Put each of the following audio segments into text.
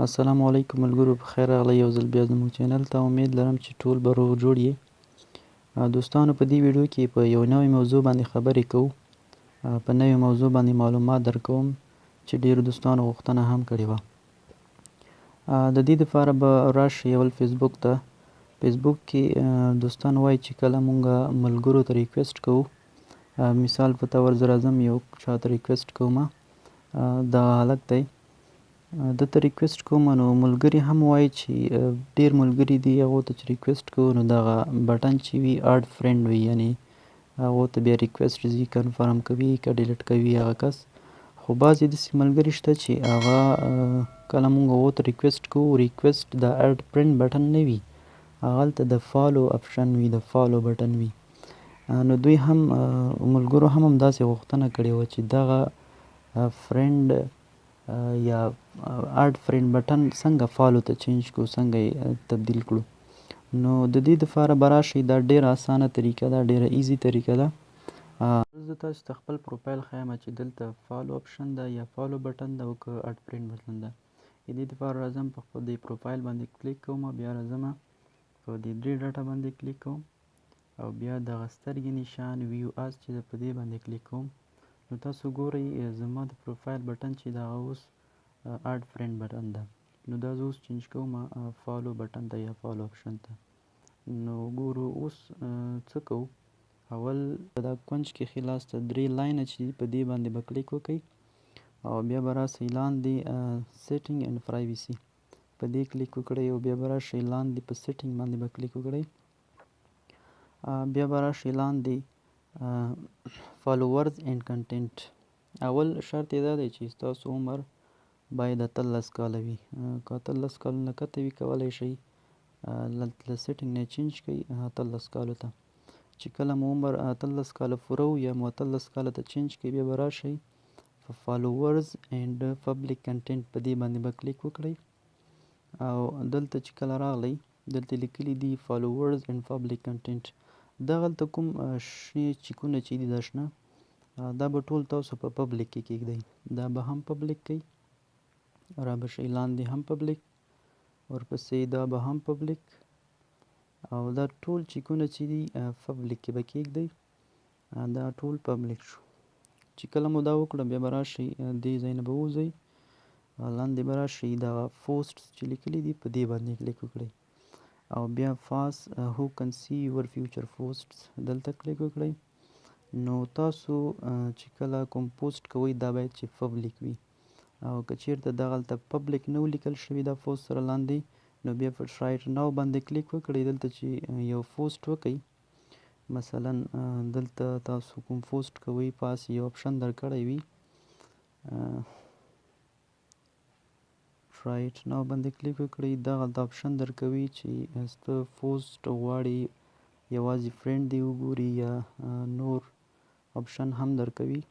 السلام علیکم ملګرو، په خیر راغلی یو ځل بیا زموږ چینل ته. امید لرم چې ټول به روغ جوړ یې. دوستانو، په دې ویډیو کې په یو نوې موضوع باندې خبرې کوو. په نوې موضوع باندې معلومات درکوم چې ډېرو دوستانو غوښتنه هم کړې وه. د دې دپاره به راشئ اول فیسبوک ته. فیسبوک کې دوستان وایي چې کله مونږ ملګرو ته ریکویسټ کوو، مثال په طور زه راځم یو چاته ریکویسټ کومه، دا هلک دی، ده ته ریکویسټ کوم، نو ملګري هم وایي چې ډېر ملګري دي هغو ته چې ریکویسټ کوو نو دغه بټن چې وي اډ فرینډ وي، یعنې هغو ته بیا ریکویسټ ځي، کنفرم کوي که ډیلیټ کوي هغه کس. خو بعضې داسې ملګري شته چې هغه کله مونږ هغو ته ریکویسټ کوو، ریکویسټ د اډ فرینډ بټن نه وي، هغلته د فالو افشن وي، د فالو بټن وي. نو دوی هم ملګرو هم همداسې غوښتنه کړې وه چې دغه فرینډ یا اډ فرینډ بټن څنګه فالو ته چینج کړو، څنګه یې تبدیل کړو. نو د دې دپاره به راشئ، دا ډېره اسانه طریقه ده، ډېره ایزي طریقه ده. زه تاسو ته خپل پروفایل ښیم چې دلته فالو اپشن ده یا فالو بټن ده او که اډ فرینډ بټن ده. د دې دپاره راځم په خپل دې پروفایل باندې کلیک کوم، بیا راځم په دې درې ډاټه باندې کلیک کوم او بیا دغه سترګې نشان ویو اس چې ده په دې باندې کلیک کوم. نو تاسو ګورئ زما د پروفایل بټن چې د هغه اوس اډ فرینډ بټن ده. نو دا زه اوس چینج کوم فالو بټن ته یا فالو اپشن ته. نو ګورو اوس څه کوو. اول په دا کونج کې خلاص ته درې لاینه چې دي په دې باندې به کلیک وکئ او بیا به راسئ لاندې سیټینګ اینډ پرایویسي په دې کلیک وکړئ او بیا به راشئ لاندې په سیټینګ باندې به کلیک وکړئ. بیا به راشئ لاندې فالوورز اینډ کنټینټ. اول شرط یې دا دی چې ستاسو عمر باید 18 کاله وي. که 18 کالونه کته وي کولی شئ له سیټینګ نه یې چینج کړئ 18 کالو ته. چې کله مو عمر 18 کاله پوره و یا مو 18 کاله ته چینج کړئ، بیا به راشئ په فالوورز اینډ پبلیک کنټینټ په دې باندې به کلیک وکړئ او دلته چې کله راغلی دلته لیکلي دي فالوورز اینډ پبلیک کنټینټ. دغلته کوم شنې چیکونه چې دي دا شنه، دا به ټول تاسو په پبلیک کې کیږدئ. دا به هم پبلیک کئ، را به شئ لاندې هم پبلیک، ورپسې دا به هم پبلیک او دا ټول چیکونه چې دي پبلیک کې به کیږدئ. دا ټول پبلیک شو. چې کله مو دا وکړه بیا به راشئ دې ځای نه به ووځئ، لاندې به راشئ دغه پوسټس چې لیکلي دي په دې باندې کلیک وکړئ او بیا فاس هو کن سی یور فیوچر پوسټس دلته کلیک وکړئ. نو تاسو چې کله کوم پوسټ کوئ دا باید چې پبلیک وي، او که چیرته دغلته پبلیک نه لیکل شوي دا پوسټ سره لاندې، نو بیا په رایټ ناو باندې کلیک وکړئ. دلته چې یو پوسټ وکئ، مثلا دلته تاسو کوم پوسټ کوئ پاس یو اپشن درکړی وي، رایټ ناو باندې کلیک وکړئ. دغلته اپشن درکوي چې ته پوسټ غواړې یوازې فرینډ دی وګوري یا نور اپشن هم درکوي،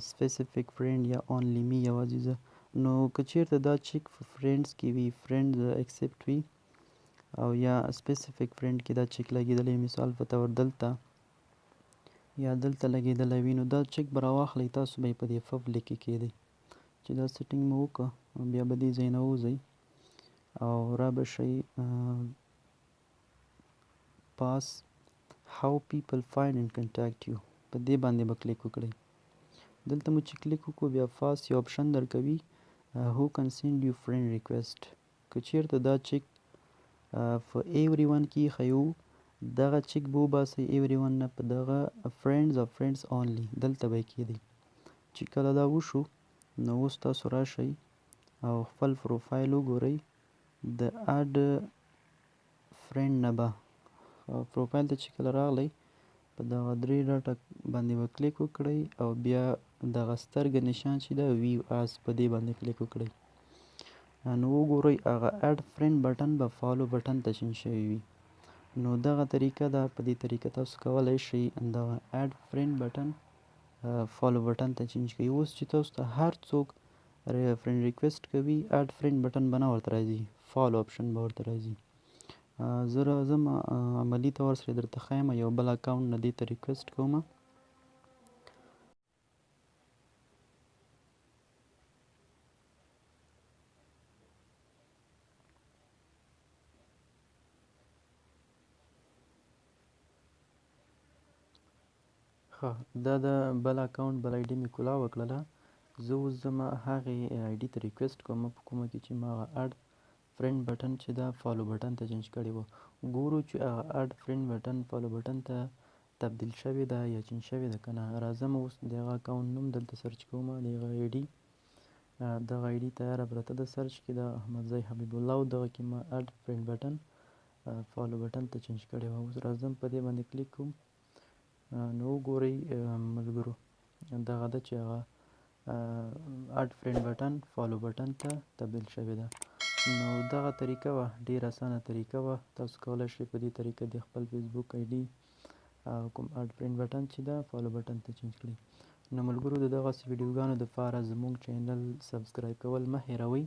سپیسیفیک فرینډ یا اونلی می یوازې زه. نو که چیرته دا چیک فرینډز کې وي، فرینډز اکسپټ وي او یا سپیسیفیک فرینډ کې دا چیک لګېدلی، مثال په طور دلته یا دلته لګېدلی وي، نو دا چیک به راواخلئ، تاسو به یې په دې پبلیک کې کیږدئ. چې دا سیټینګ مو وکړه بیا به دې ځای نه ووځئ او را به شئ پاس هاو پیپل فایند اینډ کنټاکټ یو په دې باندې به کلیک وکړئ. دلته مو چې کلیک وکړو بیا فاس یو اپشن درکوي هو کن سینډ یو فرینډ ریکویسټ. که چیرته دا چیک په ایوری ون کې ایښی وو، دغه چیک به وباسئ ایوری ون نه، په دغه فرینډز او فرینډز اونلی دلته به یې کیږدئ. چې کله دا وشو نو اوس تاسو راشئ او خپل پروفایل وګورئ. د اډ فرینډ نه به پروفایل ته چې کله راغلی په دغه درې ډاټه باندې به کلیک وکړئ او بیا دغه سترګه نشان چې ده ویو اس په دې باندې کلیک وکړئ. نو وګورئ هغه اډ فرینډ بټن به فالو بټن ته چینج شوی وي. نو دغه طریقه ده، په دې طریقه تاسو کولی شئ دغه اډ فرینډ بټن فالو بټن ته چینج کړئ. اوس چې تاسو ته هر څوک فرینډ ریکویسټ کوي اډ فرینډ بټن به نه ورته راځي، فالو اپشن به ورته راځي. زه راځم عملي طور سره درته ښیم، یو بل اکاونټ نه دې ته ریکویسټ کوم. ښه دا د بل اکاونټ بل آی ډي مې کولاو کړله. زه اوس ځم هغې آی ډي ته ریکویسټ کوم په کومه کې چې ما هغه اډ فرینډ بټن چې ده فالو بټن ته چینج کړی و. ګورو چې هغه اډ فرینډ بټن فالو بټن ته تبدیل شوې ده یا چینج شوې ده که نه. راځم اوس د هغه اکاونټ نوم دلته سرچ کوم د هغه آی ډي دغه آی ډي تیاره پرته ده سرچ کې د احمدزی حبیب الله او دغه کې ما اډ فرینډ بټن فالو بټن ته چینج کړی و. اوس راځم په دې باندې کلیک کوم نو وګورئ ملګرو دغه ده چې هغه اډ فرینډ بټن فالو بټن ته تبدیل شوې ده. نو دغه طریقه وه ډېره اسانه طریقه وه. تاسو کولی شئ په دې طریقه د خپل فیسبوک آی ډي کوم اډ فرینډ بټن چې ده فالو بټن ته چینج کړئ. نو ملګرو د دغسې ویډیوګانو دپاره زموږ چینل سبسکرایب کول مه هېروئ.